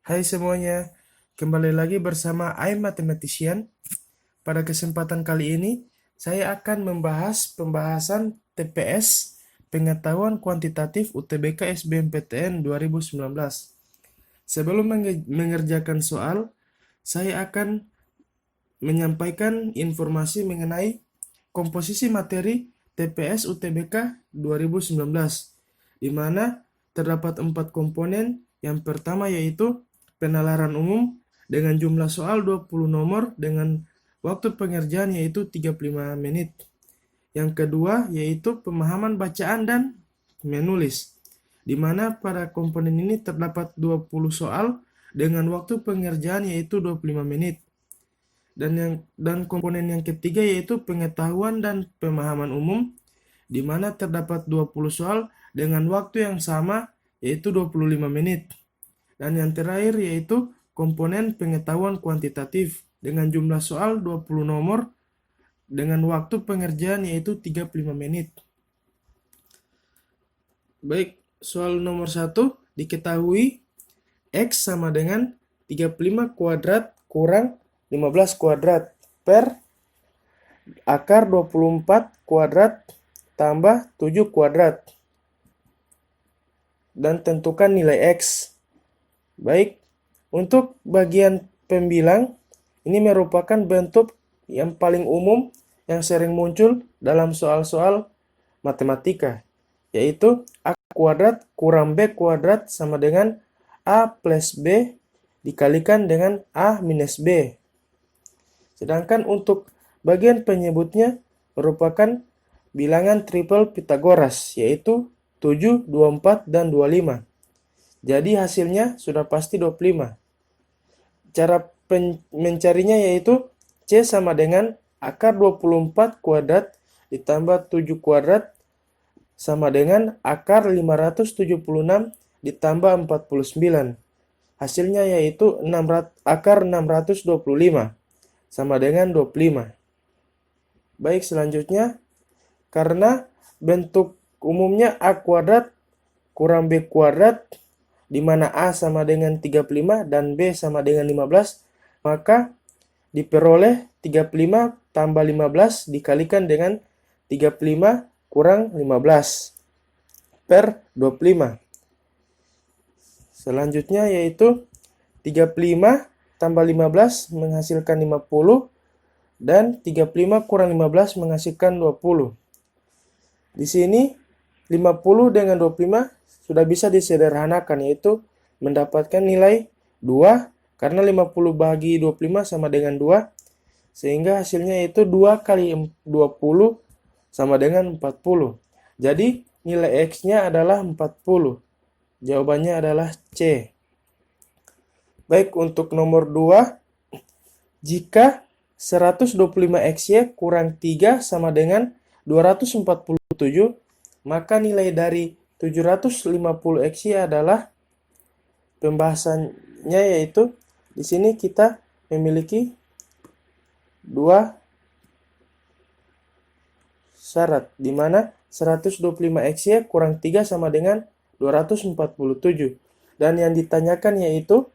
Hai semuanya, kembali lagi bersama I'm Mathematician. Pada kesempatan kali ini, saya akan membahas pembahasan TPS, Pengetahuan Kuantitatif UTBK SBMPTN 2019. Sebelum mengerjakan soal, saya akan menyampaikan informasi mengenai komposisi materi TPS UTBK 2019, di mana terdapat 4 komponen. Yang pertama yaitu penalaran umum dengan jumlah soal 20 nomor dengan waktu pengerjaan yaitu 35 menit. Yang kedua yaitu pemahaman bacaan dan menulis, di mana pada komponen ini terdapat 20 soal dengan waktu pengerjaan yaitu 25 menit. Dan komponen yang ketiga yaitu pengetahuan dan pemahaman umum, di mana terdapat 20 soal dengan waktu yang sama yaitu 25 menit. Dan yang terakhir yaitu komponen pengetahuan kuantitatif dengan jumlah soal 20 nomor dengan waktu pengerjaan yaitu 35 menit. Baik, soal nomor 1, diketahui X sama dengan 35 kuadrat kurang 15 kuadrat per akar 24 kuadrat tambah 7 kuadrat. Dan tentukan nilai X. Baik, untuk bagian pembilang, ini merupakan bentuk yang paling umum yang sering muncul dalam soal-soal matematika, yaitu A kuadrat kurang B kuadrat sama dengan A plus B dikalikan dengan A minus B. Sedangkan untuk bagian penyebutnya merupakan bilangan triple Pythagoras, yaitu 7, 24, dan 25. Jadi hasilnya sudah pasti 25. Cara mencarinya yaitu C sama dengan akar 24 kuadrat ditambah 7 kuadrat sama dengan akar 576 ditambah 49. Hasilnya yaitu akar 625 sama dengan 25. Baik, selanjutnya, karena bentuk umumnya A kuadrat kurang B kuadrat, di mana A sama dengan 35 dan B sama dengan 15, maka diperoleh 35 tambah 15 dikalikan dengan 35 kurang 15 per 25. Selanjutnya yaitu 35 tambah 15 menghasilkan 50 dan 35 kurang 15 menghasilkan 20. Di sini 50 dengan 25 sudah bisa disederhanakan, yaitu mendapatkan nilai 2 karena 50 bagi 25 sama dengan 2, sehingga hasilnya itu 2 kali 20 sama dengan 40. Jadi nilai X-nya adalah 40. Jawabannya adalah C. Baik, untuk nomor 2, jika 125XY kurang 3 sama dengan 247, maka nilai dari 750XY adalah, pembahasannya yaitu di sini kita memiliki dua syarat, di mana 125XY kurang 3 sama dengan 247. Dan yang ditanyakan yaitu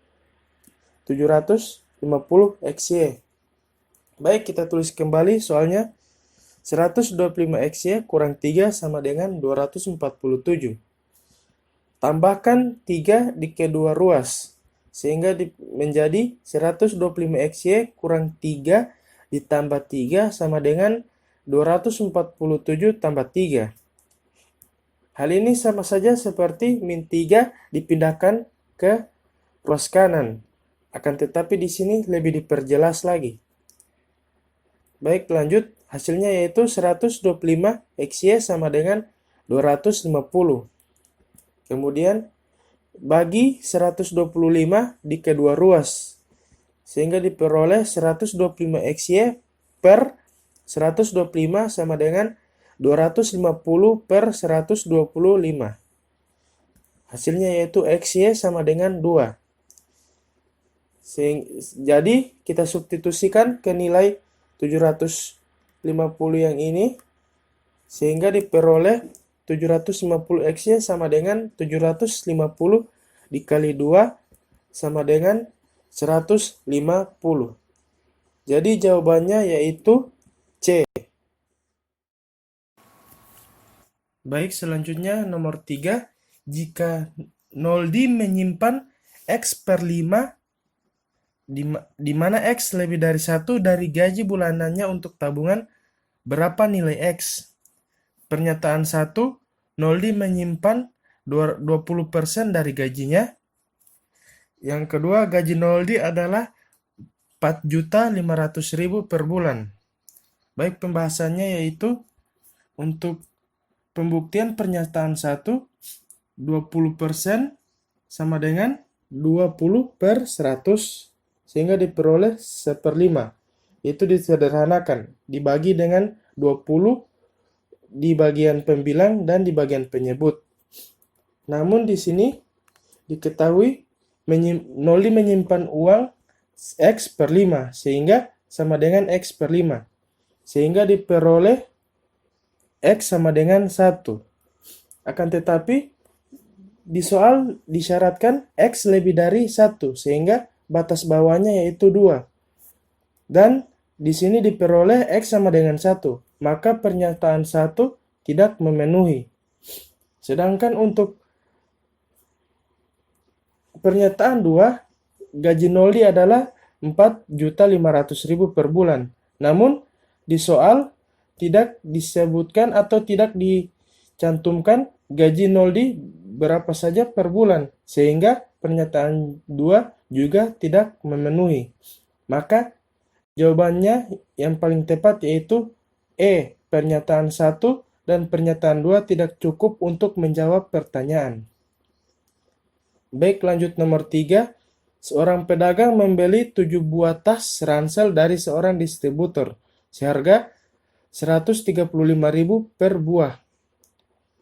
750XY. Baik, kita tulis kembali soalnya. 125XY kurang 3 sama dengan 247. Tambahkan 3 di kedua ruas, sehingga menjadi 125XY kurang 3 ditambah 3 sama dengan 247 tambah 3. Hal ini sama saja seperti min 3 dipindahkan ke ruas kanan. Akan tetapi di sini lebih diperjelas lagi. Baik, lanjut. Hasilnya yaitu 125XY sama dengan 250. Kemudian bagi 125 di kedua ruas, sehingga diperoleh 125XY per 125 sama dengan 250 per 125. Hasilnya yaitu XY sama dengan 2. Jadi kita substitusikan ke nilai 750 yang ini, sehingga diperoleh 750XY sama dengan 750 dikali 2 sama dengan 150. Jadi jawabannya yaitu C. Baik, selanjutnya nomor 3. Jika 0D menyimpan X per 5, di mana X lebih dari 1 dari gaji bulanannya untuk tabungan, berapa nilai X? Pernyataan 1, 0D menyimpan 20% dari gajinya. Yang kedua, gaji 0D adalah 4.500.000 per bulan. Baik, pembahasannya yaitu untuk pembuktian pernyataan 1, 20% sama dengan 20/100, sehingga diperoleh 1/5. Itu disederhanakan, dibagi dengan 20 di bagian pembilang dan di bagian penyebut. Namun di sini diketahui 0 menyimpan uang X per 5, sehingga sama dengan X per 5. Sehingga diperoleh X sama dengan 1. Akan tetapi di soal disyaratkan X lebih dari 1, sehingga batas bawahnya yaitu 2. Dan di sini diperoleh X sama dengan 1, maka pernyataan 1 tidak memenuhi. Sedangkan untuk pernyataan 2, gaji 0D adalah 4.500.000 per bulan. Namun di soal tidak disebutkan atau tidak dicantumkan gaji 0D berapa saja per bulan, sehingga pernyataan 2 juga tidak memenuhi. Maka jawabannya yang paling tepat yaitu E. Pernyataan 1 dan pernyataan 2 tidak cukup untuk menjawab pertanyaan. Baik, lanjut nomor 3. Seorang pedagang membeli 7 buah tas ransel dari seorang distributor seharga 135.000 per buah.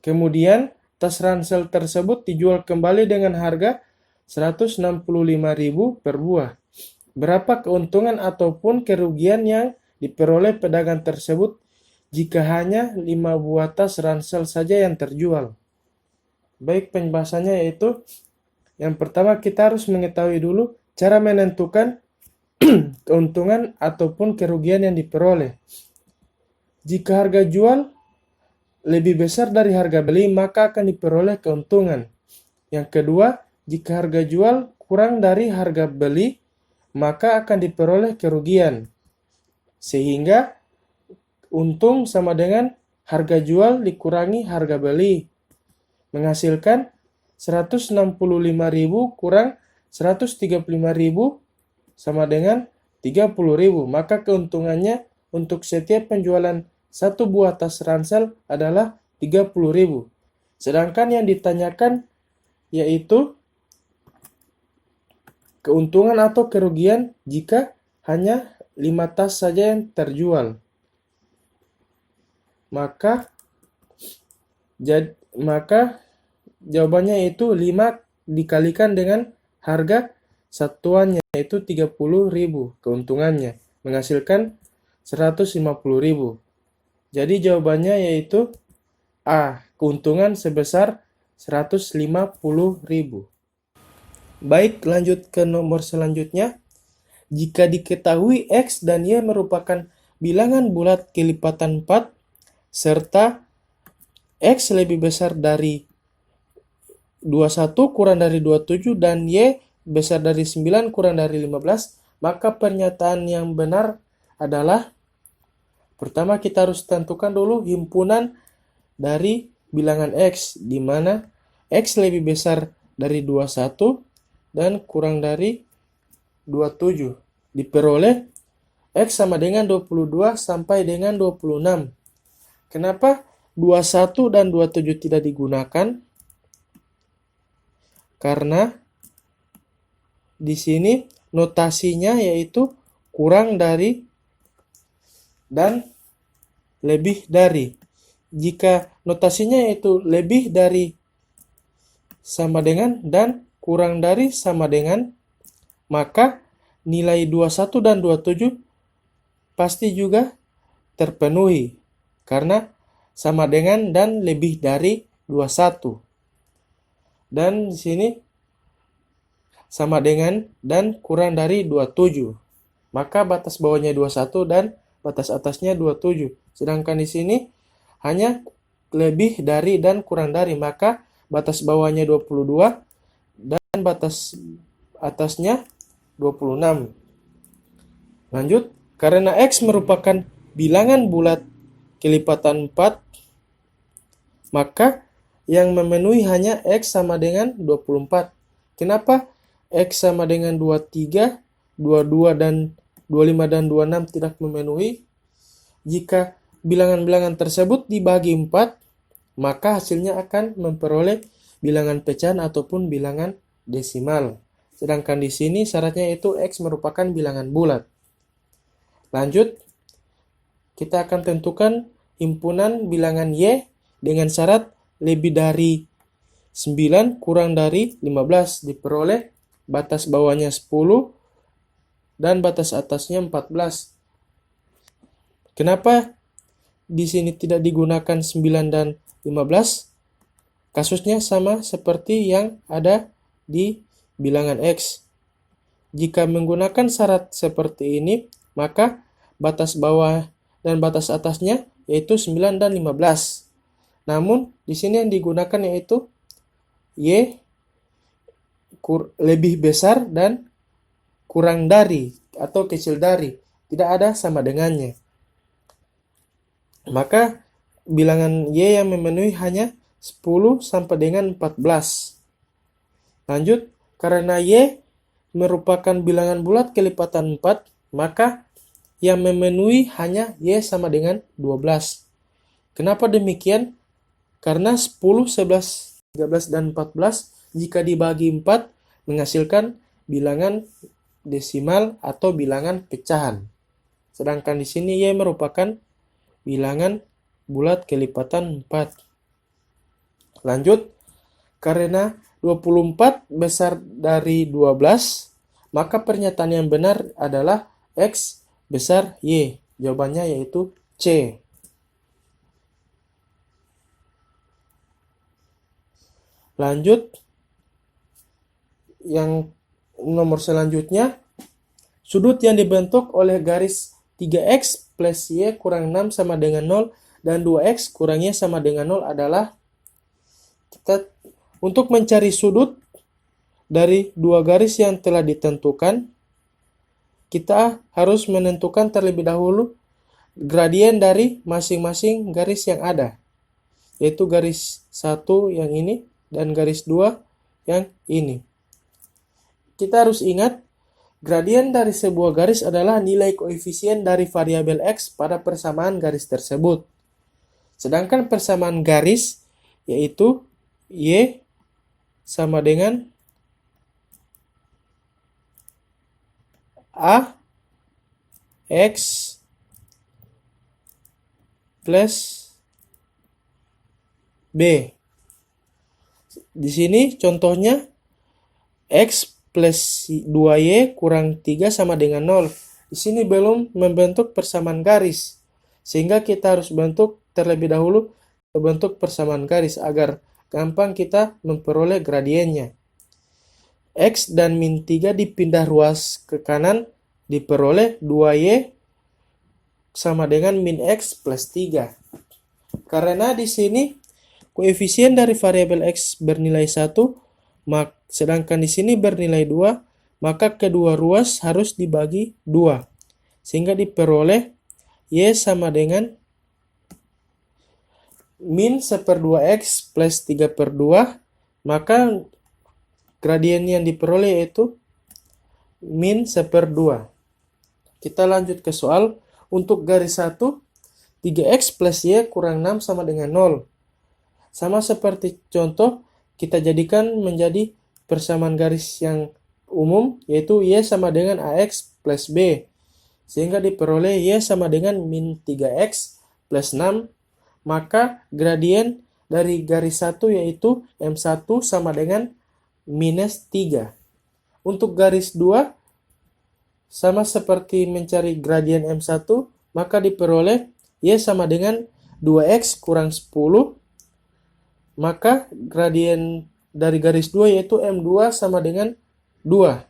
Kemudian tas ransel tersebut dijual kembali dengan harga 165.000 per buah. Berapa keuntungan ataupun kerugian yang diperoleh pedagang tersebut jika hanya 5 buah tas ransel saja yang terjual? Baik, pembahasannya yaitu yang pertama kita harus mengetahui dulu cara menentukan keuntungan ataupun kerugian yang diperoleh. Jika harga jual lebih besar dari harga beli, maka akan diperoleh keuntungan. Yang kedua, jika harga jual kurang dari harga beli, maka akan diperoleh kerugian. Sehingga untung sama dengan harga jual dikurangi harga beli, menghasilkan 165.000 kurang 135.000 sama dengan 30.000. Maka keuntungannya untuk setiap penjualan 1 buah tas ransel adalah 30.000. Sedangkan yang ditanyakan yaitu keuntungan atau kerugian jika hanya 5 tas saja yang terjual. Maka jawabannya itu 5 dikalikan dengan harga satuannya, yaitu 30.000 keuntungannya, menghasilkan 150.000. Jadi jawabannya yaitu A, keuntungan sebesar 150.000. Baik, lanjut ke nomor selanjutnya. Jika diketahui X dan Y merupakan bilangan bulat kelipatan 4, serta X lebih besar dari 21 kurang dari 27 dan Y besar dari 9 kurang dari 15, maka pernyataan yang benar adalah, pertama kita harus tentukan dulu himpunan dari bilangan X, di mana X lebih besar dari 21 dan kurang dari 27. Diperoleh X sama dengan 22 sampai dengan 26. Kenapa 21 dan 27 tidak digunakan? Karena di sini notasinya yaitu kurang dari dan lebih dari. Jika notasinya yaitu lebih dari sama dengan dan kurang dari sama dengan, maka nilai 21 dan 27 pasti juga terpenuhi karena sama dengan dan lebih dari 21. Dan di sini sama dengan dan kurang dari 27. Maka batas bawahnya 21 dan batas atasnya 27. Sedangkan di sini hanya lebih dari dan kurang dari, maka batas bawahnya 22 dan batas atasnya 26. Lanjut, karena X merupakan bilangan bulat kelipatan 4, maka yang memenuhi hanya X sama dengan 24. Kenapa X sama dengan 23, 22 dan 25 dan 26 tidak memenuhi? Jika bilangan-bilangan tersebut dibagi 4, maka hasilnya akan memperoleh bilangan pecahan ataupun bilangan desimal. Sedangkan di sini syaratnya itu X merupakan bilangan bulat. Lanjut, kita akan tentukan himpunan bilangan Y dengan syarat lebih dari 9 kurang dari 15 diperoleh batas bawahnya 10 dan batas atasnya 14. Kenapa di sini tidak digunakan 9 dan 15? Kasusnya sama seperti yang ada di bilangan X. Jika menggunakan syarat seperti ini, maka batas bawah dan batas atasnya yaitu 9 dan 15. Namun, di sini yang digunakan yaitu Y lebih besar dan kurang dari atau kecil dari. Tidak ada sama dengannya. Maka bilangan Y yang memenuhi hanya 10 sampai dengan 14. Lanjut, karena Y merupakan bilangan bulat kelipatan 4, maka yang memenuhi hanya Y sama dengan 12. Kenapa demikian? Karena 10, 11, 13, dan 14 jika dibagi 4 menghasilkan bilangan desimal atau bilangan pecahan. Sedangkan di sini Y merupakan bilangan bulat kelipatan 4. Lanjut, karena 24 besar dari 12, maka pernyataan yang benar adalah X besar Y. Jawabannya yaitu C. Lanjut, yang nomor selanjutnya, sudut yang dibentuk oleh garis 3X plus Y kurang 6 sama dengan 0 dan 2X kurang Y sama dengan 0 adalah, kita untuk mencari sudut dari dua garis yang telah ditentukan, kita harus menentukan terlebih dahulu gradien dari masing-masing garis yang ada, yaitu garis 1 yang ini dan garis 2 yang ini. Kita harus ingat, gradien dari sebuah garis adalah nilai koefisien dari variabel X pada persamaan garis tersebut. Sedangkan persamaan garis yaitu Y sama dengan A X plus B. Di sini contohnya X plus 2Y kurang 3 sama dengan 0. Di sini belum membentuk persamaan garis, sehingga kita harus bentuk terlebih dahulu bentuk persamaan garis agar gampang kita memperoleh gradiennya. X dan min 3 dipindah ruas ke kanan, diperoleh 2Y sama dengan min X plus 3. Karena di sini koefisien dari variabel X bernilai 1, sedangkan di sini bernilai 2, maka kedua ruas harus dibagi 2. Sehingga diperoleh Y sama dengan min 1/2X plus 3/2, maka gradien yang diperoleh yaitu min 1/2. Kita lanjut ke soal. Untuk garis 1, 3X plus Y kurang 6 sama dengan 0. Sama seperti contoh, kita jadikan menjadi persamaan garis yang umum, yaitu Y sama dengan AX plus B. Sehingga diperoleh Y sama dengan min 3X plus 6. Maka gradien dari garis 1 yaitu M1 sama dengan minus 3. Untuk garis 2, sama seperti mencari gradien M1, maka diperoleh Y sama dengan 2X kurang 10. Maka gradien dari garis 2 yaitu M2 sama dengan 2.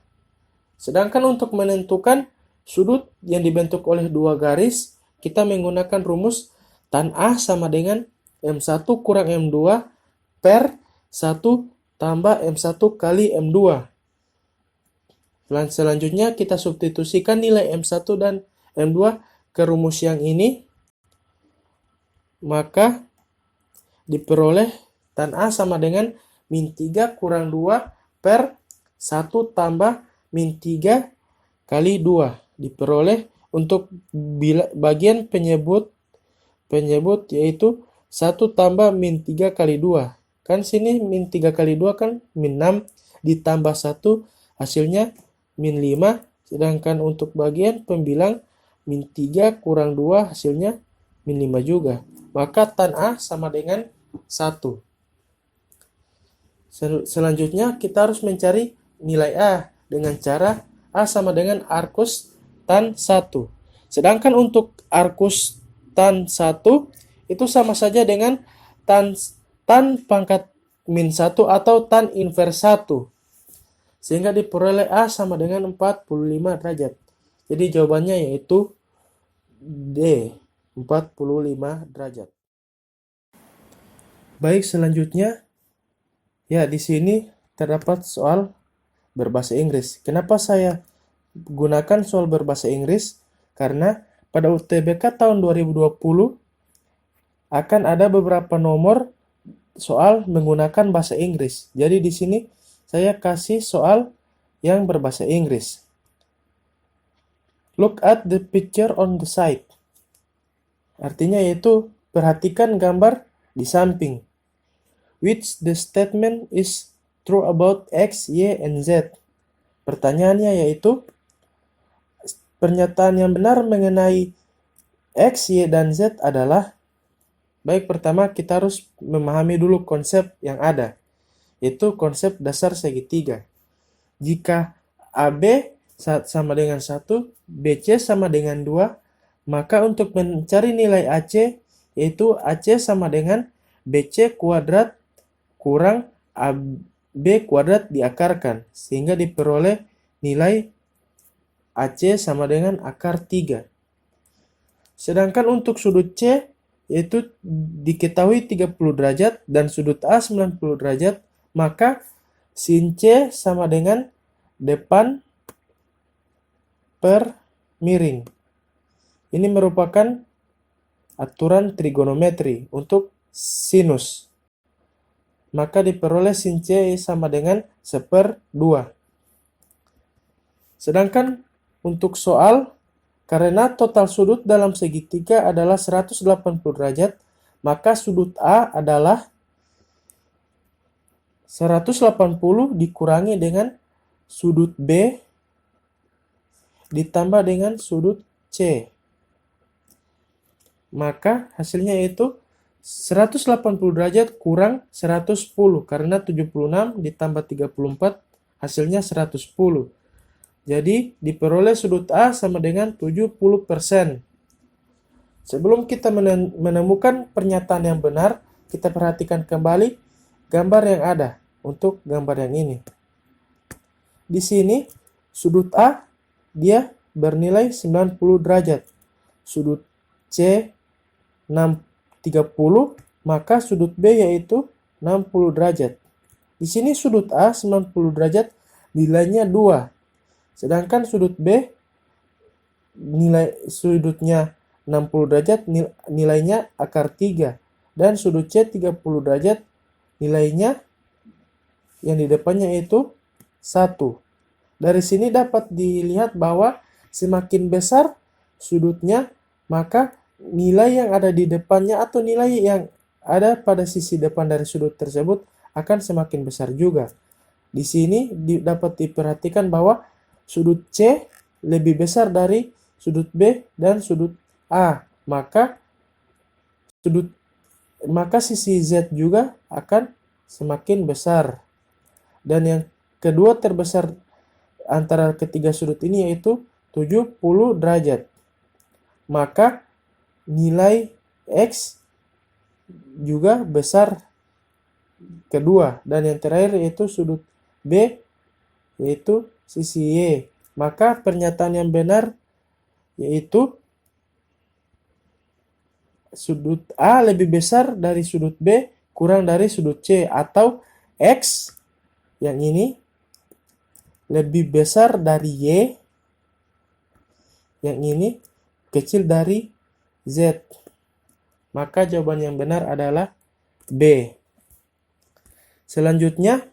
Sedangkan untuk menentukan sudut yang dibentuk oleh dua garis, kita menggunakan rumus tan A sama dengan M1 kurang M2 per 1 tambah M1 kali M2. Selanjutnya kita substitusikan nilai M1 dan M2 ke rumus yang ini, maka diperoleh tan A sama dengan min 3 kurang 2 per 1 tambah min 3 kali 2. Diperoleh untuk bagian penyebut yaitu 1 tambah min 3 kali 2. Kan sini min 3 kali 2 kan min 6 ditambah 1 hasilnya min 5. Sedangkan untuk bagian pembilang min 3 kurang 2 hasilnya min 5 juga. Maka tan A sama dengan 1. Selanjutnya kita harus mencari nilai A dengan cara A sama dengan arcus tan 1. Sedangkan untuk arcus tan 1 itu sama saja dengan tan pangkat min 1 atau tan inverse 1. Sehingga diperoleh A sama dengan 45 derajat. Jadi jawabannya yaitu D, 45 derajat. Baik, selanjutnya ya di sini terdapat soal berbahasa Inggris. Kenapa saya gunakan soal berbahasa Inggris? Karena pada UTBK tahun 2020 akan ada beberapa nomor soal menggunakan bahasa Inggris. Jadi di sini saya kasih soal yang berbahasa Inggris. Look at the picture on the side. Artinya yaitu perhatikan gambar di samping. Which the statement is true about X, Y, and Z. Pertanyaannya yaitu pernyataan yang benar mengenai X, Y, dan Z adalah, baik, pertama kita harus memahami dulu konsep yang ada, yaitu konsep dasar segitiga. Jika AB sama dengan 1, BC sama dengan 2, maka untuk mencari nilai AC, yaitu AC sama dengan BC kuadrat kurang AB kuadrat diakarkan, sehingga diperoleh nilai AC sama dengan akar 3. Sedangkan untuk sudut C, yaitu diketahui 30 derajat dan sudut A 90 derajat, maka sin C sama dengan depan per miring. Ini merupakan aturan trigonometri untuk sinus. Maka diperoleh sin C sama dengan 1/2. Sedangkan untuk soal, karena total sudut dalam segitiga adalah 180 derajat, maka sudut A adalah 180 dikurangi dengan sudut B ditambah dengan sudut C. Maka hasilnya itu 180 derajat kurang 110, karena 76 ditambah 34 hasilnya 110. Jadi diperoleh sudut A sama dengan 70%. Sebelum kita menemukan pernyataan yang benar, kita perhatikan kembali gambar yang ada untuk gambar yang ini. Di sini sudut A dia bernilai 90 derajat. Sudut C 30, maka sudut B yaitu 60 derajat. Di sini sudut A 90 derajat nilainya 2. Sedangkan sudut B nilai sudutnya 60 derajat nilainya akar 3. Dan sudut C 30 derajat nilainya yang di depannya itu 1. Dari sini dapat dilihat bahwa semakin besar sudutnya, maka nilai yang ada di depannya atau nilai yang ada pada sisi depan dari sudut tersebut akan semakin besar juga. Di sini dapat diperhatikan bahwa sudut C lebih besar dari sudut B dan sudut A, maka sisi Z juga akan semakin besar. Dan yang kedua terbesar antara ketiga sudut ini yaitu 70 derajat. Maka nilai X juga besar kedua. Dan yang terakhir yaitu sudut B yaitu sisi Y. Maka pernyataan yang benar yaitu sudut A lebih besar dari sudut B kurang dari sudut C, atau X yang ini lebih besar dari Y, yang ini kecil dari Z. Maka jawaban yang benar adalah B. Selanjutnya,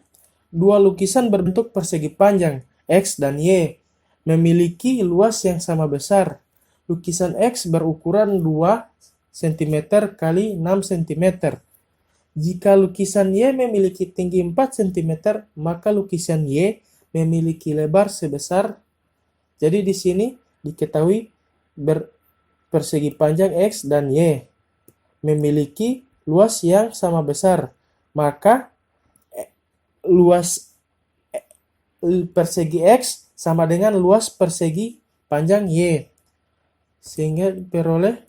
dua lukisan berbentuk persegi panjang, X dan Y, memiliki luas yang sama besar. Lukisan X berukuran 2 cm kali 6 cm. Jika lukisan Y memiliki tinggi 4 cm, maka lukisan Y memiliki lebar sebesar. Jadi di sini diketahui persegi panjang X dan Y memiliki luas yang sama besar. Maka luas persegi X sama dengan luas persegi panjang Y. Sehingga diperoleh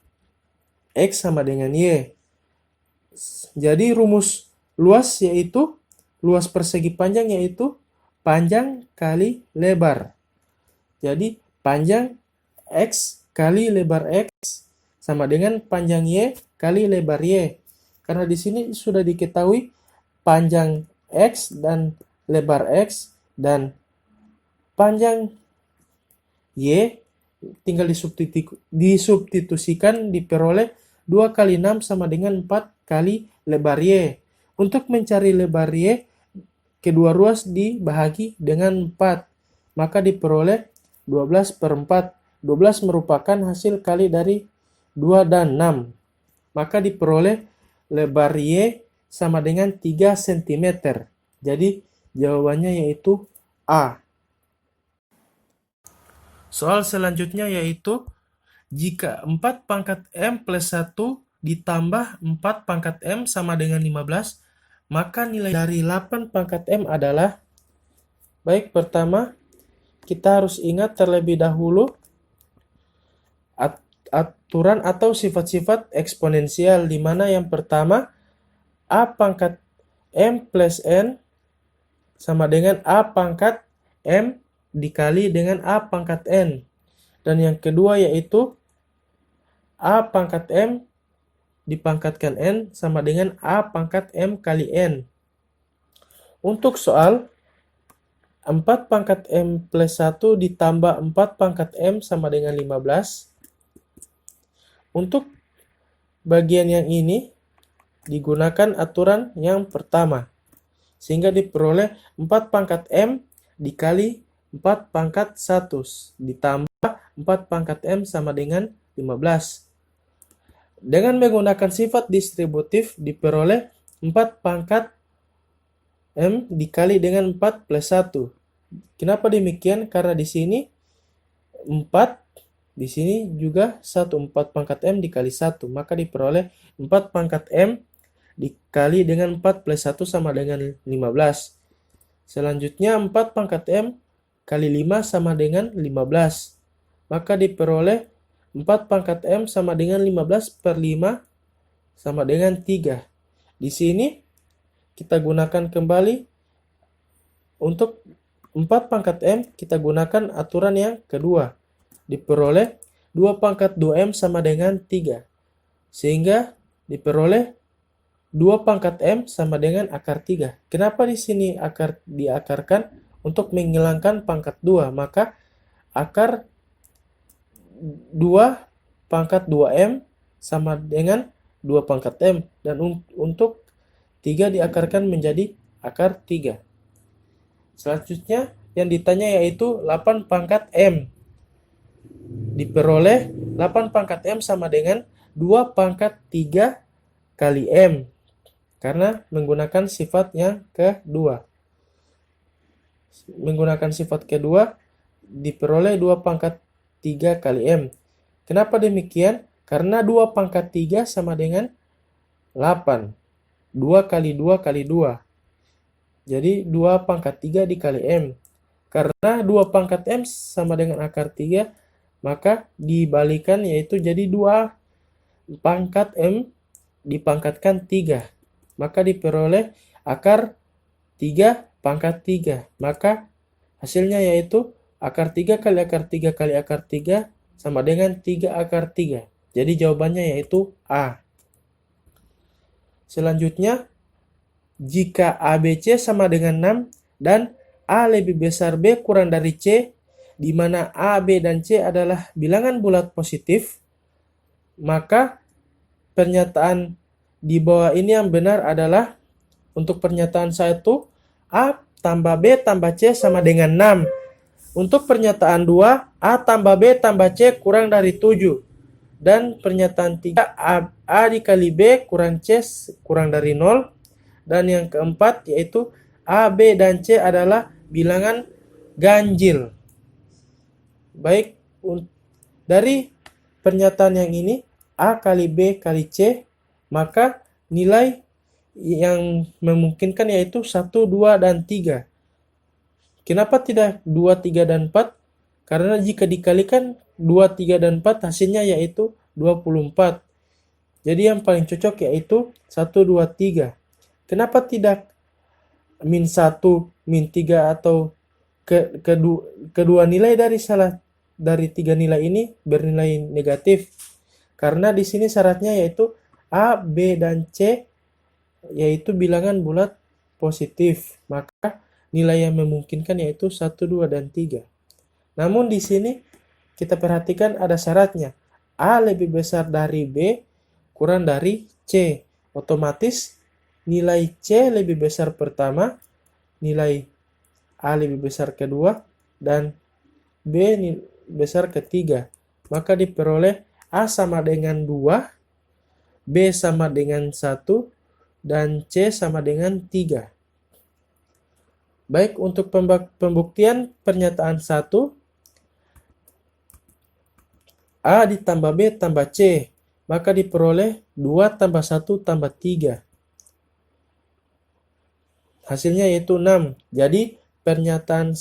X sama dengan Y. Jadi rumus luas yaitu, luas persegi panjang yaitu panjang kali lebar. Jadi panjang X kali lebar X sama dengan panjang Y kali lebar Y. Karena di sini sudah diketahui panjang X dan lebar X dan panjang Y tinggal disubstitusikan, diperoleh 2 kali 6 sama dengan 4 kali lebar Y. Untuk mencari lebar Y, kedua ruas dibahagi dengan 4. Maka diperoleh 12/4. 12 merupakan hasil kali dari 2 dan 6. Maka diperoleh lebar Y sama dengan 3 cm. Jadi jawabannya yaitu A. Soal selanjutnya yaitu, jika 4 pangkat M plus 1 ditambah 4 pangkat M sama dengan 15, maka nilai dari 8 pangkat M adalah. Baik, pertama kita harus ingat terlebih dahulu aturan atau sifat-sifat eksponensial, di mana yang pertama A pangkat M plus N sama dengan A pangkat M dikali dengan A pangkat N. Dan yang kedua yaitu A pangkat M dipangkatkan N sama dengan A pangkat M kali N. Untuk soal 4 pangkat M plus 1 ditambah 4 pangkat M sama dengan 15. Untuk bagian yang ini digunakan aturan yang pertama. Sehingga diperoleh 4 pangkat M dikali 4 pangkat 1 ditambah 4 pangkat M sama dengan 15. Dengan menggunakan sifat distributif diperoleh 4 pangkat M dikali dengan 4 plus 1. Kenapa demikian? Karena di sini 4, di sini juga 1. 4 pangkat M dikali 1. Maka diperoleh 4 pangkat M dikali dengan 4 plus 1 sama dengan 15. Selanjutnya 4 pangkat M kali 5 sama dengan 15. Maka diperoleh 4 pangkat M sama dengan 15 per 5 sama dengan 3. Di sini kita gunakan kembali untuk 4 pangkat M, kita gunakan aturan yang kedua. Diperoleh 2 pangkat 2M sama dengan 3. Sehingga diperoleh 2 pangkat M sama dengan akar 3. Kenapa di sini akar diakarkan? Untuk menghilangkan pangkat 2. Maka akar 2 pangkat 2M sama dengan 2 pangkat M. Dan untuk 3 diakarkan menjadi akar 3. Selanjutnya yang ditanya yaitu 8 pangkat M. Diperoleh 8 pangkat M sama dengan 2 pangkat 3 kali M. Karena menggunakan sifat yang kedua. Menggunakan sifat kedua diperoleh 2 pangkat 3 kali M. Kenapa demikian? Karena 2 pangkat 3 sama dengan 8. 2 kali 2 kali 2. Jadi 2 pangkat 3 dikali M. Karena 2 pangkat M sama dengan akar 3, maka dibalikan yaitu jadi 2 pangkat M dipangkatkan 3. Maka diperoleh akar 3 pangkat 3. Maka Hasilnya yaitu akar 3 kali akar 3 kali akar 3 sama dengan 3 akar 3. Jadi jawabannya yaitu A. Selanjutnya, jika ABC sama dengan 6 dan A lebih besar B kurang dari C, di mana A, B, dan C adalah bilangan bulat positif, maka pernyataan di bawah ini yang benar adalah untuk pernyataan 1, A tambah B tambah C sama dengan 6. Untuk pernyataan 2, A tambah B tambah C kurang dari 7. Dan pernyataan 3, A dikali B kurang C kurang dari 0. Dan yang keempat yaitu A, B, dan C adalah bilangan ganjil. Baik, dari pernyataan yang ini, A kali B kali C, maka nilai yang memungkinkan yaitu 1, 2, dan 3. Kenapa tidak 2, 3, dan 4? Karena jika dikalikan 2, 3, dan 4 hasilnya yaitu 24. Jadi yang paling cocok yaitu 1, 2, 3. Kenapa tidak min 1, min 3 atau kedua nilai dari 3 nilai ini bernilai negatif? Karena di sini syaratnya yaitu A, B, dan C yaitu bilangan bulat positif. Maka nilai yang memungkinkan yaitu 1, 2, dan 3. Namun di sini kita perhatikan ada syaratnya. A lebih besar dari B kurang dari C. Otomatis nilai C lebih besar pertama, nilai A lebih besar kedua, dan B besar ketiga. Maka diperoleh A sama dengan 2, B sama dengan 1, dan C sama dengan 3. Baik, untuk pembuktian pernyataan 1, A ditambah B tambah C, maka diperoleh 2 tambah 1 tambah 3. Hasilnya yaitu 6. Jadi pernyataan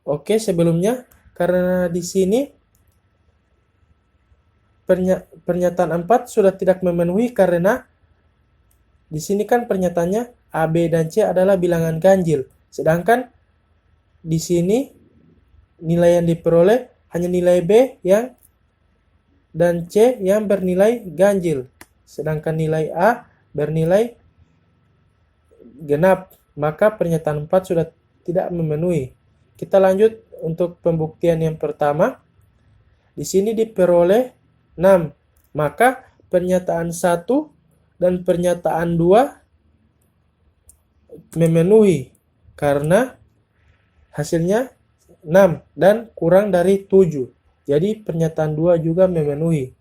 oke sebelumnya, karena di sini pernyataan 4 sudah tidak memenuhi karena di sini kan pernyataannya A, B, dan C adalah bilangan ganjil. Sedangkan di sini nilai yang diperoleh hanya nilai B dan C yang bernilai ganjil. Sedangkan nilai A bernilai genap. Maka pernyataan 4 sudah tidak memenuhi. Kita lanjut untuk pembuktian yang pertama. Di sini diperoleh 6. Maka pernyataan 1 dan pernyataan 2 memenuhi karena hasilnya 6 dan kurang dari 7. Jadi pernyataan 2 juga memenuhi.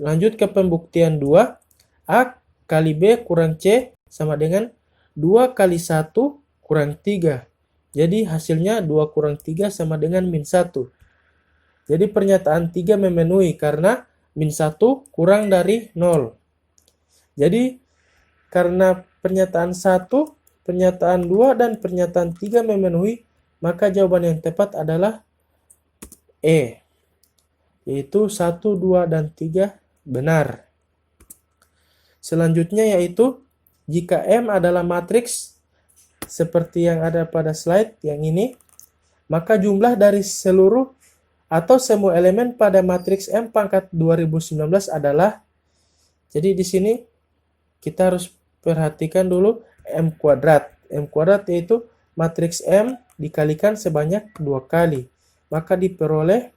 Lanjut ke pembuktian 2. A kali B kurang C sama dengan 2 kali 1 kurang 3. Jadi hasilnya 2 kurang 3 sama dengan min 1. Jadi pernyataan 3 memenuhi karena min 1 kurang dari 0. Jadi karena pernyataan 1, pernyataan 2, dan pernyataan 3 memenuhi, maka jawaban yang tepat adalah E. Yaitu 1, 2, dan 3 benar. Selanjutnya yaitu jika M adalah matriks seperti yang ada pada slide yang ini, maka jumlah dari seluruh atau semua elemen pada matriks M pangkat 2019 adalah, jadi di sini kita harus perhatikan dulu M kuadrat. M kuadrat yaitu matriks M dikalikan sebanyak 2 kali. Maka diperoleh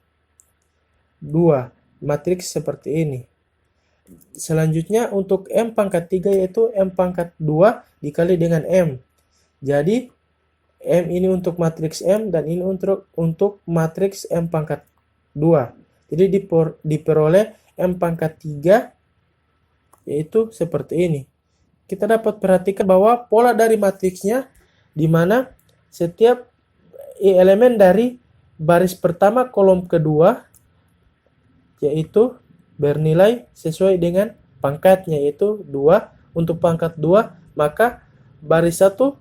2. Matriks seperti ini. Selanjutnya untuk M pangkat 3 yaitu M pangkat 2 dikali dengan M. Jadi M ini untuk matriks M dan ini untuk matriks M pangkat 2. Jadi diperoleh M pangkat 3 yaitu seperti ini. Kita dapat perhatikan bahwa pola dari matriksnya di mana setiap elemen dari baris pertama kolom kedua yaitu bernilai sesuai dengan pangkatnya yaitu 2. Untuk pangkat 2 maka baris 1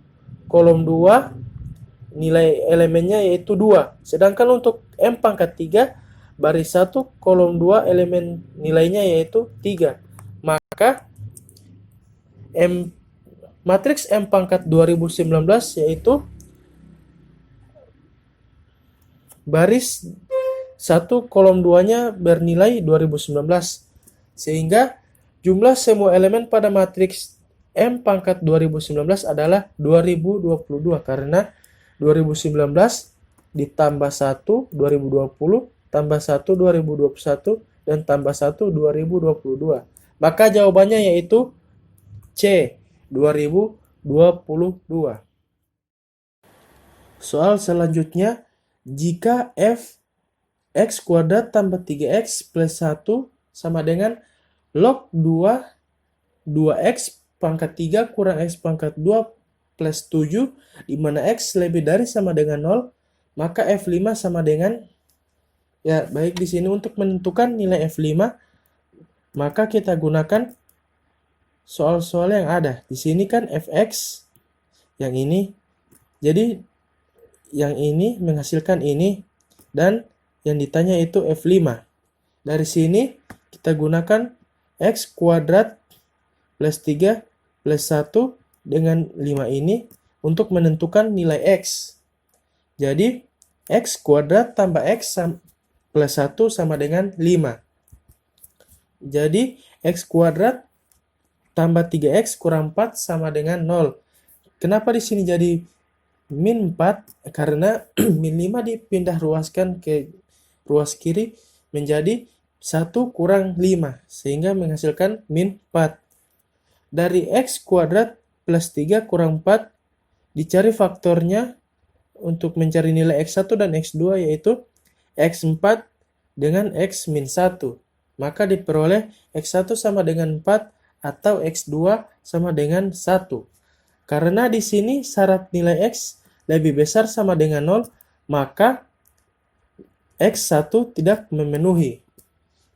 kolom 2 nilai elemennya yaitu 2. Sedangkan untuk M pangkat 3 baris 1 kolom 2 elemen nilainya yaitu 3. Maka matriks M pangkat 2019 yaitu baris 1 kolom 2-nya bernilai 2019. Sehingga jumlah semua elemen pada matriks M pangkat 2019 adalah 2022 karena 2019 ditambah 1 2020 tambah 1 2021 dan tambah 1 2022. Maka jawabannya yaitu C 2022. Soal selanjutnya, jika f x kuadrat tambah 3x plus 1 sama dengan log 2x pangkat 3 kurang x pangkat 2 plus 7, di mana x lebih dari sama dengan 0, maka F5 sama dengan, ya baik di sini untuk menentukan nilai F5, maka kita gunakan soal-soal yang ada. Di sini kan Fx yang ini, jadi yang ini menghasilkan ini, dan yang ditanya itu F5. Dari sini kita gunakan X kuadrat plus 3 plus 1 dengan 5 ini untuk menentukan nilai X. Jadi X kuadrat tambah X plus 1 sama dengan 5. Jadi X kuadrat tambah 3X kurang 4 sama dengan 0. Kenapa di sini jadi min 4? Karena min 5 dipindah ruaskan ke ruas kiri menjadi 1 kurang 5, sehingga menghasilkan min 4. Dari X kuadrat plus 3 kurang 4, dicari faktornya untuk mencari nilai X1 dan X2, yaitu X4 dengan X min 1. Maka diperoleh X1 sama dengan 4 atau X2 sama dengan 1. Karena di sini syarat nilai X lebih besar sama dengan 0, maka X1 tidak memenuhi.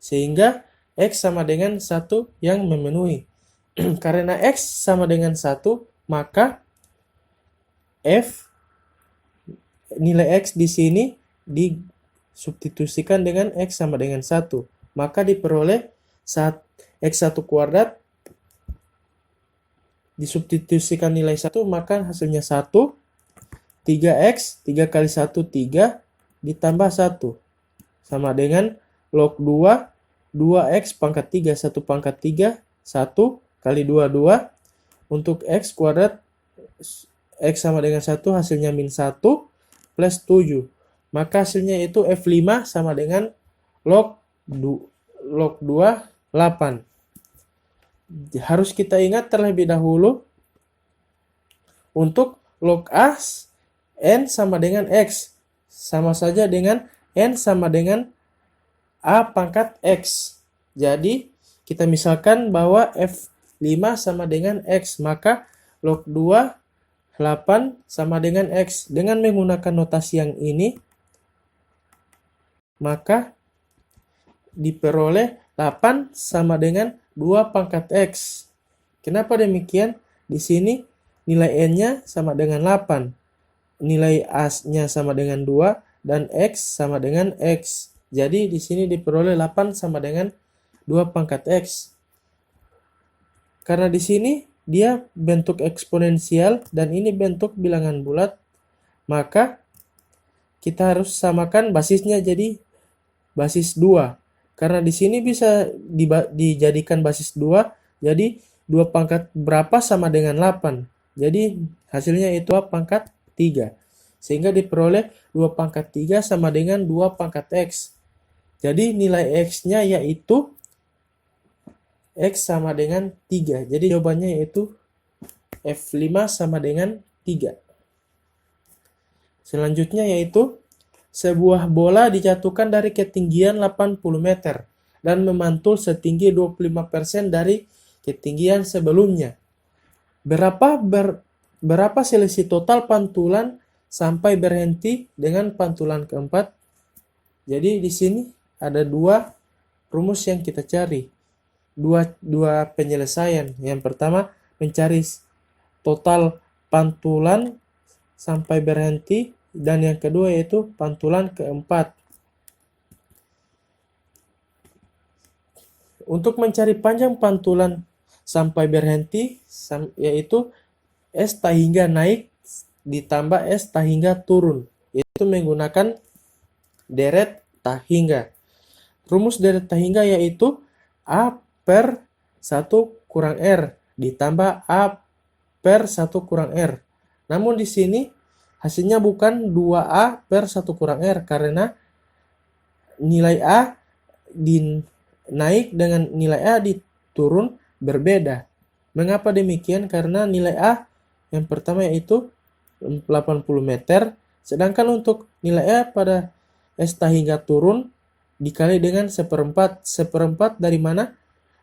Sehingga X sama dengan 1 yang memenuhi. Karena X sama dengan 1, maka nilai X di sini disubstitusikan dengan X sama dengan 1. Maka diperoleh X1 kuadrat disubstitusikan nilai 1, maka hasilnya 1. 3X, 3 kali 1, 3, ditambah 1. Sama dengan log 2, 2X pangkat 3, 1 pangkat 3, 1 kali 2, 2. Untuk X kuadrat, X sama dengan 1, hasilnya min 1, plus 7. Maka hasilnya itu F5 sama dengan log 2, 8. Harus kita ingat terlebih dahulu, untuk log A, N sama dengan X. Sama saja dengan N sama dengan A pangkat X. Jadi, kita misalkan bahwa F5 sama dengan X. Maka log 2, 8 sama dengan X. Dengan menggunakan notasi yang ini, maka diperoleh 8 sama dengan 2 pangkat X. Kenapa demikian? Di sini nilai N-nya sama dengan 8. Nilai A-nya sama dengan 2 dan X sama dengan X. Jadi di sini diperoleh 8 sama dengan 2 pangkat X. Karena di sini dia bentuk eksponensial dan ini bentuk bilangan bulat, maka kita harus samakan basisnya jadi basis 2. Karena di sini bisa dijadikan basis 2, jadi 2 pangkat berapa sama dengan 8. Jadi hasilnya itu 2 pangkat 3. Sehingga diperoleh 2 pangkat 3 sama dengan 2 pangkat X. Jadi nilai X-nya yaitu X sama dengan 3. Jadi jawabannya yaitu F5 sama dengan 3. Selanjutnya yaitu, sebuah bola dijatuhkan dari ketinggian 80 meter dan memantul setinggi 25% dari ketinggian sebelumnya. Berapa selisih total pantulan sampai berhenti dengan pantulan keempat? Jadi di sini ada 2 rumus yang kita cari. Dua penyelesaian. Yang pertama, mencari total pantulan sampai berhenti, dan yang kedua yaitu pantulan keempat. Untuk mencari panjang pantulan sampai berhenti, yaitu S tak hingga naik ditambah S tak hingga turun, yaitu menggunakan deret tahingga. Rumus deret tahingga yaitu A per 1 kurang R ditambah A per 1 kurang R. Namun di sini hasilnya bukan 2A per 1 kurang R karena nilai A naik dengan nilai A diturun berbeda. Mengapa demikian? Karena nilai A yang pertama yaitu 80 meter, sedangkan untuk nilai A pada S tahingga turun dikali dengan seperempat. Seperempat dari mana?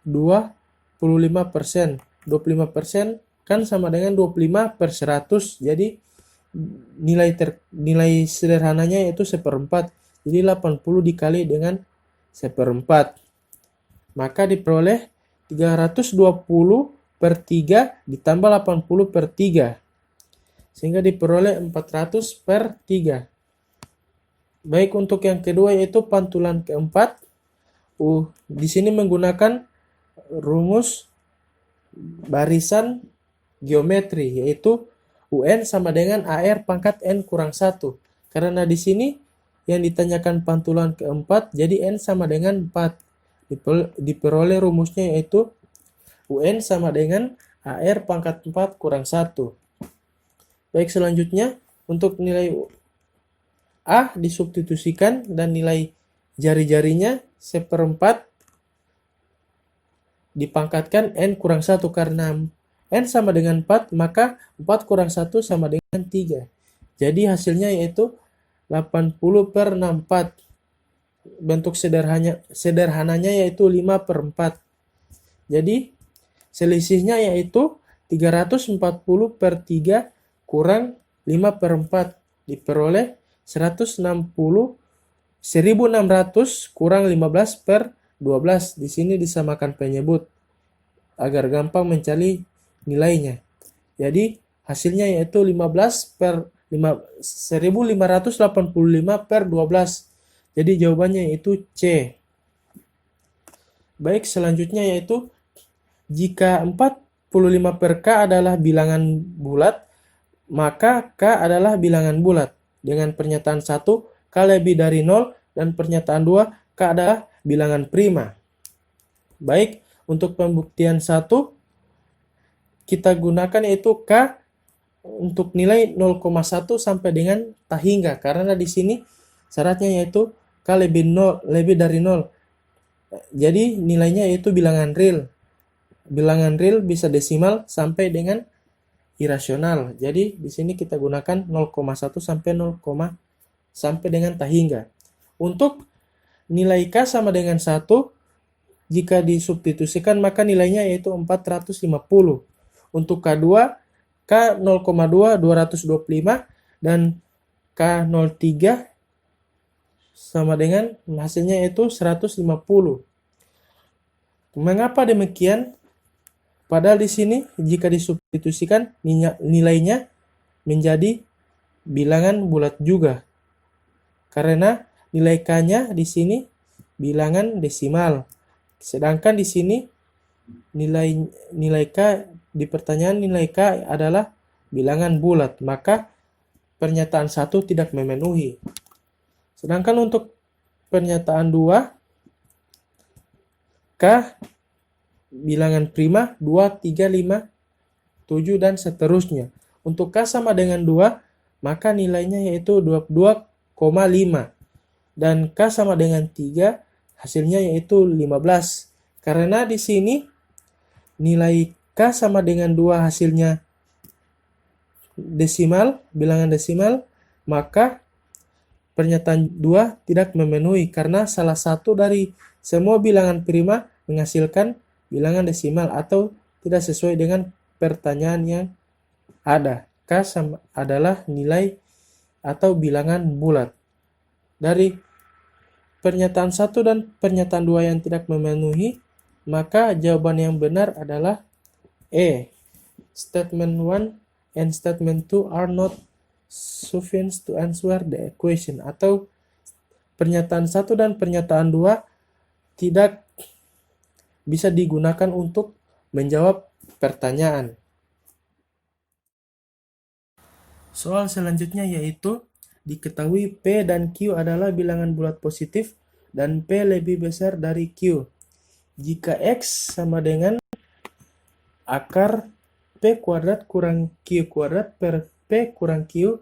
25%. 25% kan sama dengan 25 per 100. Jadi nilai sederhananya yaitu seperempat. Jadi 80 dikali dengan seperempat. Maka diperoleh 320 per 3 ditambah 80 per 3. Sehingga diperoleh 400 per 3. Baik, untuk yang kedua yaitu pantulan keempat. Di sini menggunakan rumus barisan geometri yaitu UN sama dengan AR pangkat N kurang 1. Karena di sini yang ditanyakan pantulan keempat, jadi N sama dengan 4. Diperoleh rumusnya yaitu UN sama dengan AR pangkat 4 kurang 1. Baik, selanjutnya untuk nilai A disubstitusikan dan nilai jari-jarinya seperempat dipangkatkan N kurang 1 karena N sama dengan 4, maka 4 kurang 1 sama dengan 3. Jadi hasilnya yaitu 80 per 64. Bentuk sederhananya yaitu 5 per 4. Jadi selisihnya yaitu 340 per 3 kurang 5 per 4. Diperoleh 1600 kurang 15 per 12. Di sini disamakan penyebut agar gampang mencari nilainya. Jadi hasilnya yaitu 1585 per 12. Jadi jawabannya yaitu C. Baik, selanjutnya yaitu jika 45 per K adalah bilangan bulat, maka K adalah bilangan bulat. Dengan pernyataan 1, K lebih dari 0, dan pernyataan 2, K adalah bilangan prima. Baik, untuk pembuktian 1, kita gunakan yaitu K untuk nilai 0,1 sampai dengan tahingga. Karena di sini syaratnya yaitu K lebih dari 0. Jadi nilainya yaitu bilangan real. Bilangan real bisa desimal sampai dengan irasional. Jadi di sini kita gunakan 0,1 sampai 0, sampai dengan tahingga. Untuk nilai K sama dengan 1, jika disubstitusikan maka nilainya yaitu 450. Untuk K2, K 0,2 225 dan K03 sama dengan hasilnya yaitu 150. Mengapa demikian? Padahal di sini jika disubstitusikan nilainya menjadi bilangan bulat juga. Karena nilai K-nya di sini bilangan desimal. Sedangkan di sini nilai K di pertanyaan nilai K adalah bilangan bulat, maka pernyataan 1 tidak memenuhi. Sedangkan untuk pernyataan 2, K bilangan prima 2, 3, 5, 7 dan seterusnya. Untuk K sama dengan 2, maka nilainya yaitu 22,5. Dan K sama dengan 3, hasilnya yaitu 15. Karena di sini nilai K sama dengan 2 hasilnya desimal, bilangan desimal, maka pernyataan 2 tidak memenuhi karena salah satu dari semua bilangan prima menghasilkan bilangan desimal atau tidak sesuai dengan pertanyaan yang ada. K adalah nilai atau bilangan bulat. Dari pernyataan 1 dan pernyataan 2 yang tidak memenuhi, maka jawaban yang benar adalah E. Statement 1 and statement 2 are not sufficient to answer the equation. Atau pernyataan 1 dan pernyataan 2 tidak bisa digunakan untuk menjawab pertanyaan. Soal selanjutnya yaitu Diketahui P dan Q adalah bilangan bulat positif dan P lebih besar dari Q. Jika X sama dengan akar P kuadrat kurang Q kuadrat per P kurang Q,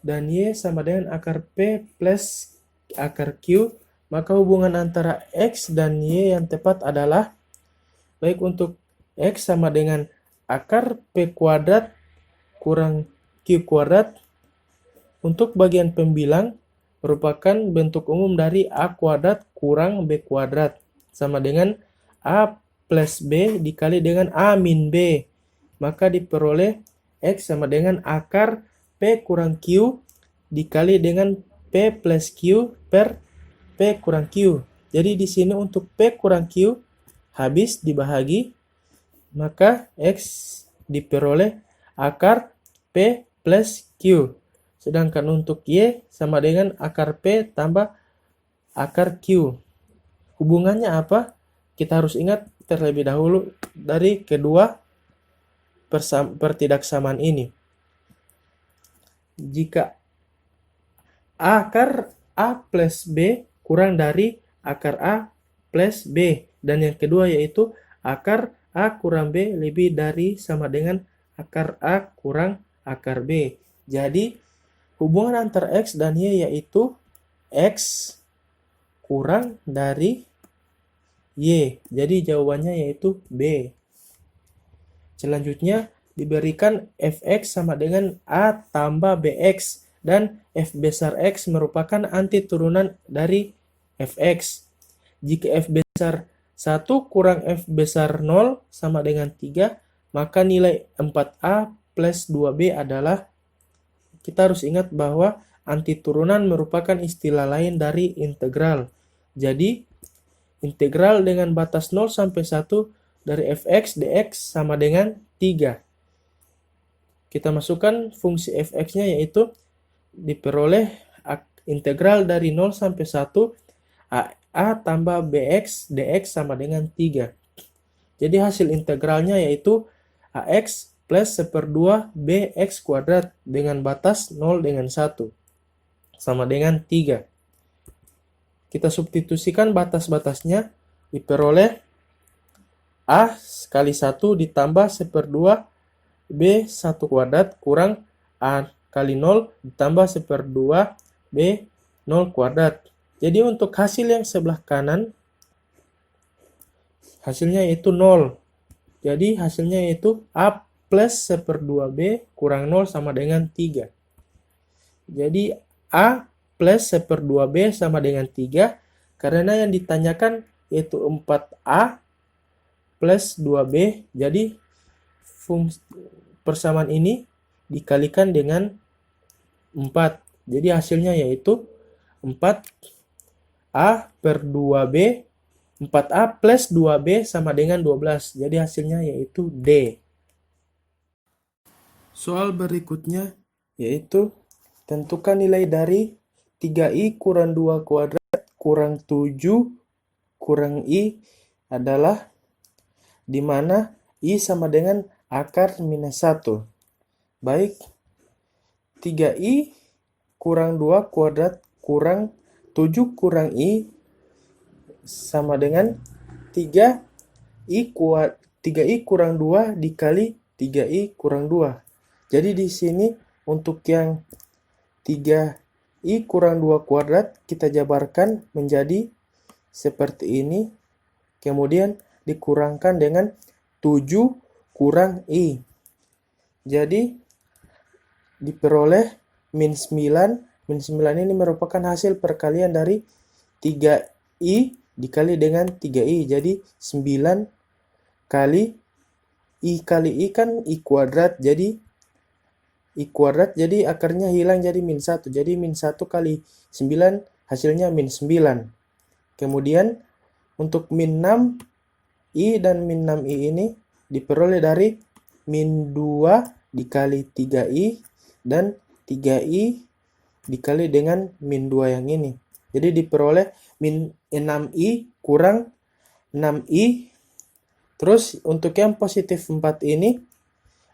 dan Y sama dengan akar P plus akar Q, maka hubungan antara X dan Y yang tepat adalah, baik untuk X sama dengan akar P kuadrat kurang Q kuadrat, untuk bagian pembilang merupakan bentuk umum dari A kuadrat kurang B kuadrat, sama dengan A plus B dikali dengan A min B. Maka diperoleh X sama dengan akar P kurang Q dikali dengan P plus Q per P kurang Q. Jadi di sini untuk P kurang Q habis dibahagi, maka X diperoleh akar P plus Q. Sedangkan untuk Y sama dengan akar P tambah akar Q. Hubungannya apa? Kita harus ingat terlebih dahulu dari kedua pertidaksamaan ini. Jika akar A plus B kurang dari akar A plus B, dan yang kedua yaitu akar A kurang B lebih dari sama dengan akar A kurang akar B. Jadi hubungan antara X dan Y yaitu X kurang dari Y. Jadi jawabannya yaitu B. Selanjutnya diberikan Fx sama dengan A tambah Bx, dan F besar X merupakan anti turunan dari Fx. Jika F besar 1 kurang F besar 0 sama dengan 3, maka nilai 4A plus 2B adalah, kita harus ingat bahwa anti turunan merupakan istilah lain dari integral. Jadi, integral dengan batas 0 sampai 1 dari fx dx sama dengan 3. Kita masukkan fungsi fx-nya yaitu diperoleh integral dari 0 sampai 1 a tambah bx dx sama dengan 3. Jadi hasil integralnya yaitu ax plus 1/2 bx kuadrat dengan batas 0 dengan 1 sama dengan 3. Kita substitusikan batas-batasnya, diperoleh a kali 1 ditambah 1/2 b 1 kuadrat kurang a kali 0 ditambah 1/2 b 0 kuadrat. Jadi untuk hasil yang sebelah kanan, hasilnya yaitu 0. Jadi hasilnya yaitu a plus 1/2b kurang 0 sama dengan 3. Jadi a plus 1/2b sama dengan 3, karena yang ditanyakan yaitu 4a plus 2b. Jadi persamaan ini dikalikan dengan 4. Jadi hasilnya yaitu 4a per 2b, 4a plus 2b sama dengan 12. Jadi hasilnya yaitu D. Soal berikutnya yaitu tentukan nilai dari 3i kurang 2 kuadrat kurang 7 kurang i adalah, di mana i sama dengan akar minus 1. Baik, 3i kurang 2 kuadrat kurang 7 kurang i sama dengan 3i kurang 2 dikali 3i kurang 2. Jadi di sini untuk yang 3i kurang 2 kuadrat kita jabarkan menjadi seperti ini. Kemudian dikurangkan dengan 7 kurang i. Jadi diperoleh min 9. Min 9 ini merupakan hasil perkalian dari 3i dikali dengan 3i. Jadi 9 kali i kan i kuadrat. Jadi i kuadrat, jadi akarnya hilang jadi min 1. Jadi min 1 kali 9 hasilnya min 9. Kemudian untuk min 6i dan min 6i ini diperoleh dari min 2 dikali 3i dan 3i dikali dengan min 2 yang ini. Jadi diperoleh min 6i kurang 6i. Terus untuk yang positif 4 ini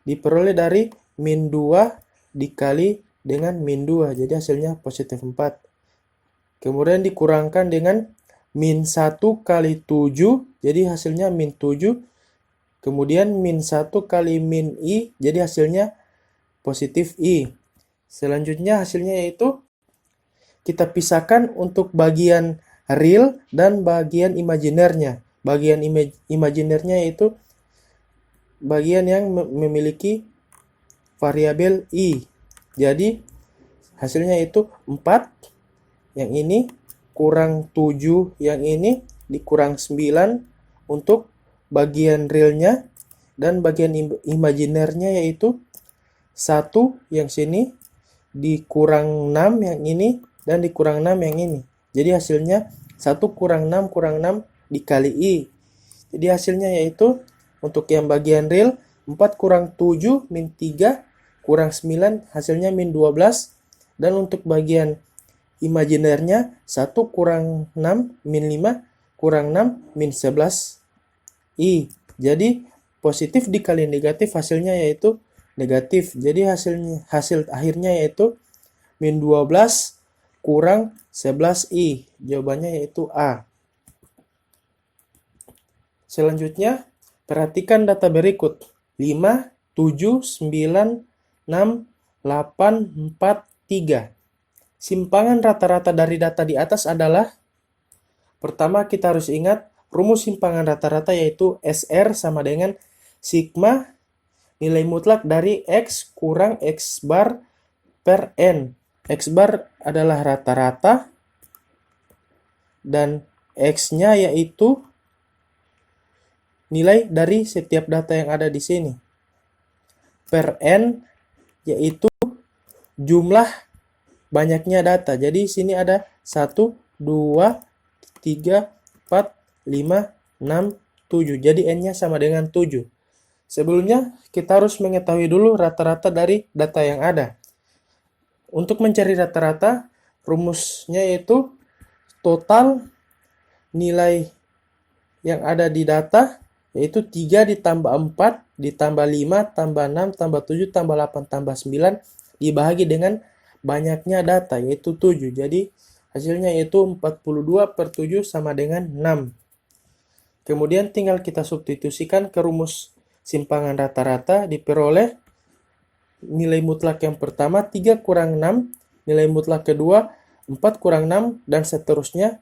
diperoleh dari min 2 dikali dengan min 2. Jadi hasilnya positif 4. Kemudian dikurangkan dengan min 1 kali 7. Jadi hasilnya min 7. Kemudian min 1 kali min I. Jadi hasilnya positif I. Selanjutnya hasilnya yaitu kita pisahkan untuk bagian real dan bagian imajinernya. Bagian imajinernya yaitu bagian yang memiliki variabel I. Jadi hasilnya itu 4 yang ini kurang 7 yang ini dikurang 9 untuk bagian realnya, dan bagian imajinernya yaitu 1 yang sini dikurang 6 yang ini dan dikurang 6 yang ini. Jadi hasilnya 1 kurang 6 dikali I. Jadi hasilnya yaitu untuk yang bagian real 4 kurang 7 min 3 kurang 9 hasilnya min 12. Dan untuk bagian imajinernya 1 kurang 6 min 5 kurang 6 min 11 I. Jadi positif dikali negatif hasilnya yaitu negatif. Jadi hasil akhirnya yaitu min 12 kurang 11 I. Jawabannya yaitu A. Selanjutnya, perhatikan data berikut. 5, 7, 9, 6, 8, 4, 3. Simpangan rata-rata dari data di atas adalah, pertama kita harus ingat rumus simpangan rata-rata yaitu SR sama dengan sigma nilai mutlak dari X kurang X bar per N. X bar adalah rata-rata dan X-nya yaitu nilai dari setiap data yang ada di sini. Per N yaitu jumlah banyaknya data. Jadi sini ada 1, 2, 3, 4, 5, 6, 7. Jadi N-nya sama dengan 7. Sebelumnya kita harus mengetahui dulu rata-rata dari data yang ada. Untuk mencari rata-rata, rumusnya yaitu total nilai yang ada di data yaitu 3 ditambah 4 ditambah 5 tambah 6 tambah 7 tambah 8 tambah 9 dibagi dengan banyaknya data yaitu 7. Jadi hasilnya yaitu 42/7 sama dengan 6. Kemudian tinggal kita substitusikan ke rumus simpangan rata-rata, diperoleh nilai mutlak yang pertama 3 kurang 6, nilai mutlak kedua 4 kurang 6 dan seterusnya.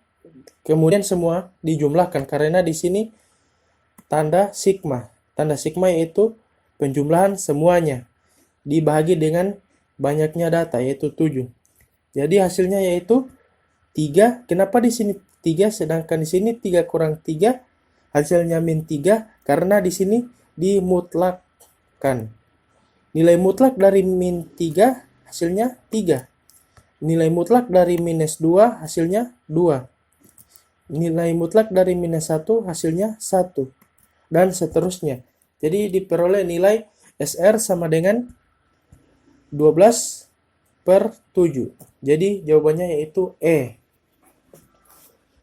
Kemudian semua dijumlahkan karena di sini tanda sigma. Tanda sigma yaitu penjumlahan semuanya dibagi dengan banyaknya data yaitu 7. Jadi hasilnya yaitu 3. Kenapa di sini 3 sedangkan di sini 3 kurang 3 hasilnya min 3? Karena di sini dimutlakkan. Nilai mutlak dari min 3 hasilnya 3. Nilai mutlak dari minus 2 hasilnya 2. Nilai mutlak dari minus 1 hasilnya 1. Dan seterusnya. Jadi diperoleh nilai SR sama dengan 12/7. Jadi jawabannya yaitu E.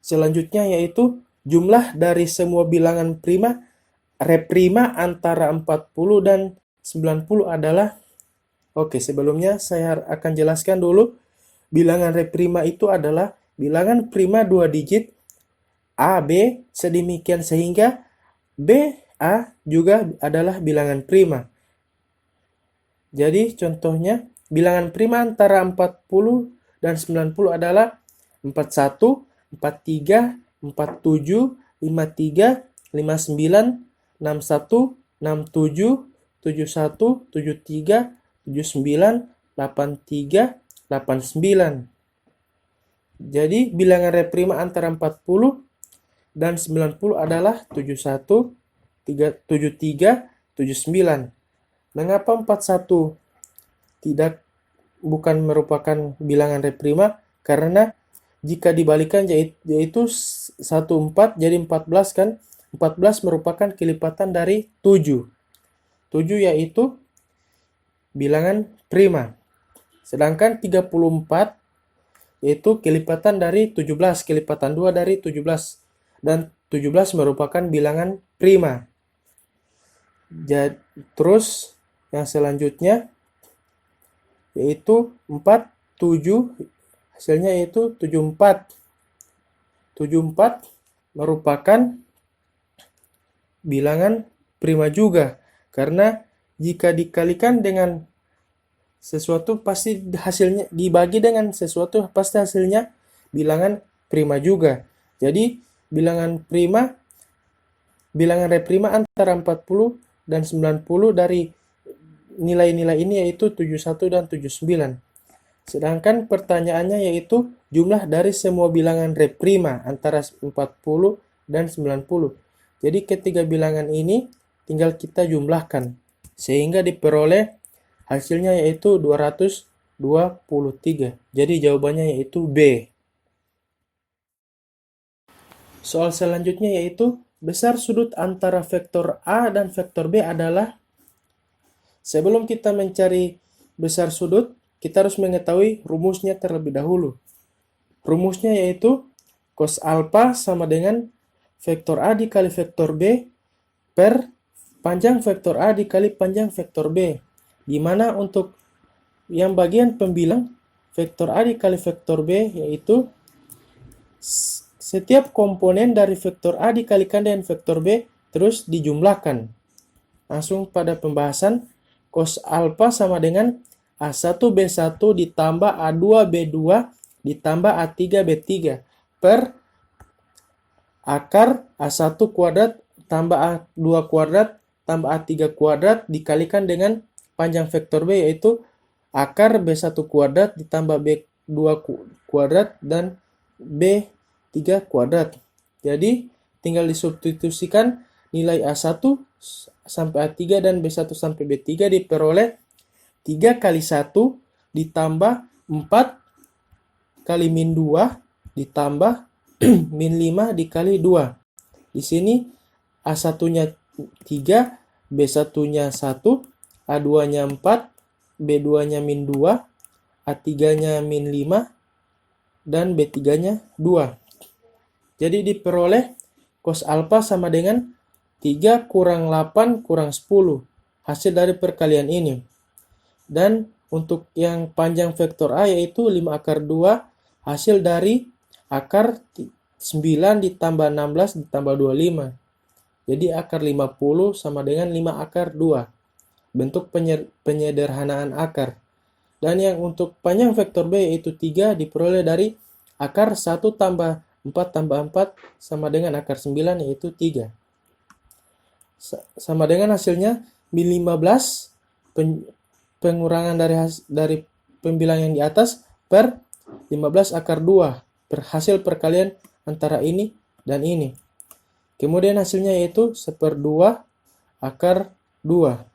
Selanjutnya yaitu jumlah dari semua bilangan prima reprima antara 40 dan 90 adalah, oke, sebelumnya saya akan jelaskan dulu. Bilangan reprima itu adalah bilangan prima 2 digit A, B, sedemikian sehingga B, A juga adalah bilangan prima. Jadi contohnya bilangan prima antara 40 dan 90 adalah 41, 43, 47, 53, 59, 61, 67, 71, 73, 79, 83, 89. Jadi bilangan reprima antara 40 dan 90 adalah 71, 73, 79. Mengapa 41 bukan merupakan bilangan reprima? Karena jika dibalikan yaitu 14 jadi 14 kan? 14 merupakan kelipatan dari 7. 7 yaitu bilangan prima. Sedangkan 34 yaitu kelipatan dari 17, kelipatan 2 dari 17. Dan 17 merupakan bilangan prima. Terus yang selanjutnya yaitu 4, 7, hasilnya yaitu 74. 74 merupakan bilangan prima juga, karena jika dikalikan dengan sesuatu pasti hasilnya, dibagi dengan sesuatu pasti hasilnya bilangan prima juga. Jadi bilangan reprima antara 40 dan 90 dari nilai-nilai ini yaitu 71 dan 79. Sedangkan pertanyaannya yaitu jumlah dari semua bilangan reprima antara 40 dan 90. Jadi ketiga bilangan ini tinggal kita jumlahkan sehingga diperoleh hasilnya yaitu 223. Jadi jawabannya yaitu B. Soal selanjutnya yaitu besar sudut antara vektor A dan vektor B adalah. Sebelum kita mencari besar sudut, kita harus mengetahui rumusnya terlebih dahulu. Rumusnya yaitu cos alfa sama dengan vektor A dikali vektor B per panjang vektor A dikali panjang vektor B. Di mana untuk yang bagian pembilang vektor A dikali vektor B yaitu setiap komponen dari vektor A dikalikan dengan vektor B terus dijumlahkan. Langsung pada pembahasan, cos alfa sama dengan A1B1 ditambah A2B2 ditambah A3B3 per akar A1 kuadrat tambah A2 kuadrat tambah A3 kuadrat dikalikan dengan panjang vektor B yaitu akar B1 kuadrat ditambah B2 kuadrat dan B3 kuadrat. Jadi tinggal disubstitusikan nilai A1 sampai A3 dan B1 sampai B3 diperoleh 3 kali 1 ditambah 4 kali min 2 ditambah min 5 dikali 2. Di sini A1-nya 3, B1-nya 1, A2-nya 4, B2-nya min 2, A3-nya min 5, dan B3-nya 2. Jadi diperoleh cos alfa sama dengan 3 kurang 8 kurang 10. Hasil dari perkalian ini. Dan untuk yang panjang vektor A yaitu 5 akar 2 hasil dari akar 9 ditambah 16 ditambah 25. Jadi akar 50 sama dengan 5 akar 2. Bentuk penyederhanaan akar. Dan yang untuk panjang vektor B yaitu 3 diperoleh dari akar 1 tambah 4 tambah 4 sama dengan akar 9 yaitu 3. Sama dengan hasilnya min 15 pengurangan dari pembilang yang di atas per 15 akar 2 per hasil perkalian antara ini dan ini. Kemudian hasilnya yaitu 1/2 akar 2.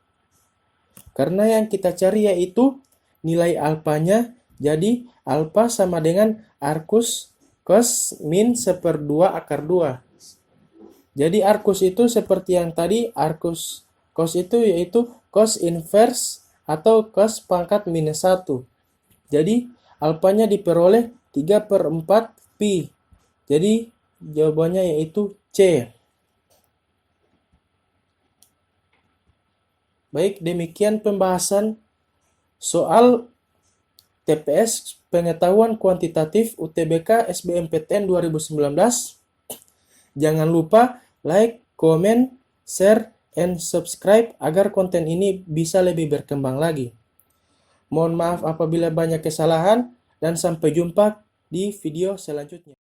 Karena yang kita cari yaitu nilai alfanya, jadi alfa sama dengan arcus cos min 1/2 akar 2. Jadi arcus itu seperti yang tadi, arcus cos itu yaitu cos inverse atau cos pangkat minus 1. Jadi alfanya diperoleh 3/4 pi. Jadi jawabannya yaitu C. Baik, demikian pembahasan soal TPS Pengetahuan Kuantitatif UTBK SBMPTN 2019. Jangan lupa like, comment, share, and subscribe agar konten ini bisa lebih berkembang lagi. Mohon maaf apabila banyak kesalahan dan sampai jumpa di video selanjutnya.